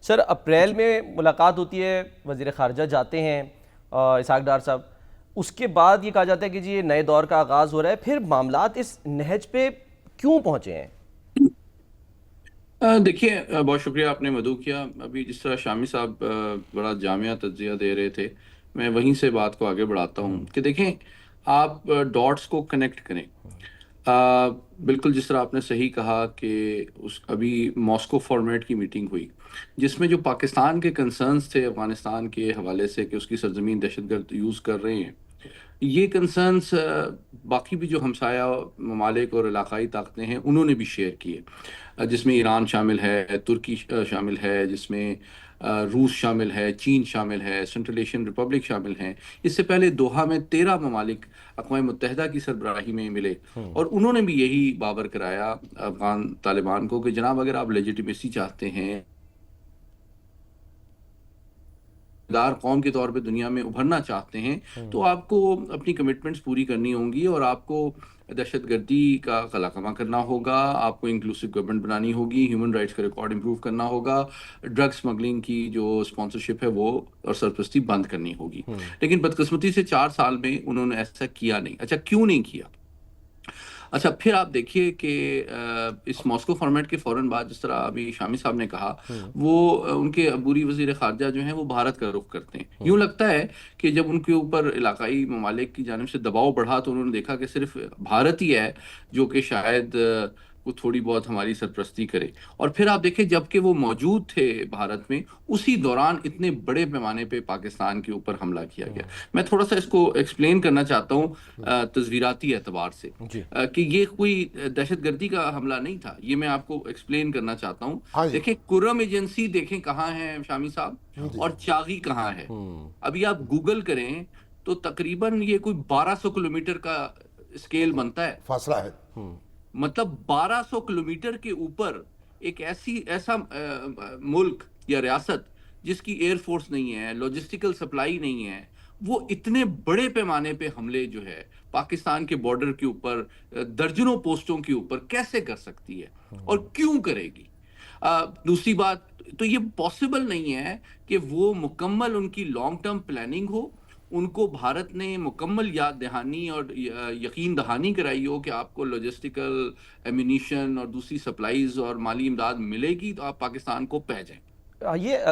سر April میں ملاقات ہوتی ہے، وزیر خارجہ جاتے ہیں اسحاق ڈار صاحب، اس کے بعد یہ کہا جاتا ہے کہ جی یہ نئے دور کا آغاز ہو رہا ہے، پھر معاملات اس نہج پہ کیوں پہنچے ہیں؟ دیکھیے، بہت شکریہ آپ نے مدعو کیا. ابھی جس طرح شامی صاحب بڑا جامعہ تجزیہ دے رہے تھے، میں وہیں سے بات کو آگے بڑھاتا ہوں کہ دیکھیں، آپ ڈاٹس کو کنیکٹ کریں. بالکل جس طرح آپ نے صحیح کہا کہ ابھی ماسکو فارمیٹ کی میٹنگ ہوئی، جس میں جو پاکستان کے کنسرنز تھے افغانستان کے حوالے سے کہ اس کی سرزمین دہشت گرد یوز کر رہے ہیں، یہ کنسرنز باقی بھی جو ہمسایہ ممالک اور علاقائی طاقتیں ہیں انہوں نے بھی شیئر کیے، جس میں ایران شامل ہے، ترکی شامل ہے، جس میں روس شامل ہے، چین شامل ہے، سنٹرل ایشین ریپبلک شامل ہیں. اس سے پہلے دوحہ میں 13 ممالک اقوام متحدہ کی سربراہی میں ملے اور انہوں نے بھی یہی باور کرایا افغان طالبان کو کہ جناب اگر آپ لیجیٹیمیسی چاہتے ہیں، دار قوم کے طور پہ دنیا میں ابھرنا چاہتے ہیں، تو آپ کو اپنی کمٹمنٹس پوری کرنی ہوں گی اور آپ کو دہشت گردی کا قلعہ کرنا ہوگا، آپ کو انکلوسیو گورنمنٹ بنانی ہوگی، ہیومن رائٹس کا ریکارڈ امپروو کرنا ہوگا، ڈرگ سمگلنگ کی جو اسپانسرشپ ہے وہ اور سرپرستی بند کرنی ہوگی. لیکن بدقسمتی سے 4 سال میں انہوں نے ایسا کیا نہیں. اچھا کیوں نہیں کیا؟ اچھا پھر آپ دیکھیے کہ اس ماسکو فارمیٹ کے فوراً بعد جس طرح ابھی شامی صاحب نے کہا، وہ ان کے عبوری وزیر خارجہ جو ہیں وہ بھارت کا رخ کرتے ہیں. یوں لگتا ہے کہ جب ان کے اوپر علاقائی ممالک کی جانب سے دباؤ بڑھا تو انہوں نے دیکھا کہ صرف بھارت ہی ہے جو کہ شاید وہ تھوڑی بہت ہماری سرپرستی کرے. اور پھر آپ دیکھیں جب کہ وہ موجود تھے بھارت میں، اسی دوران اتنے بڑے پیمانے پہ پاکستان کے اوپر حملہ کیا گیا. میں تھوڑا سا اس کو ایکسپلین کرنا چاہتا ہوں تصویراتی اعتبار سے، جی کہ یہ کوئی دہشت گردی کا حملہ نہیں تھا. یہ میں آپ کو ایکسپلین کرنا چاہتا ہوں. ہاں جی. دیکھیں کرم ایجنسی دیکھیں کہاں ہے شامی صاحب، جی اور چاغی کہاں ہے. ابھی آپ گوگل کریں تو تقریباً یہ کوئی 1200 کلومیٹر کا اسکیل بنتا ہے. فاصلہ ہے. مطلب 1200 کلومیٹر کے اوپر ایک ایسا ملک یا ریاست جس کی ایئر فورس نہیں ہے، لاجسٹیکل سپلائی نہیں ہے، وہ اتنے بڑے پیمانے پہ حملے جو ہے پاکستان کے بارڈر کے اوپر درجنوں پوسٹوں کے اوپر کیسے کر سکتی ہے اور کیوں کرے گی؟ دوسری بات تو یہ پاسبل نہیں ہے کہ وہ مکمل ان کی لانگ ٹرم پلاننگ ہو، ان کو بھارت نے مکمل یاد دہانی اور یقین دہانی کرائی ہو کہ آپ کو لاجسٹیکل ایمونیشن اور دوسری سپلائیز اور مالی امداد ملے گی تو آپ پاکستان کو پہ جائیں. یہ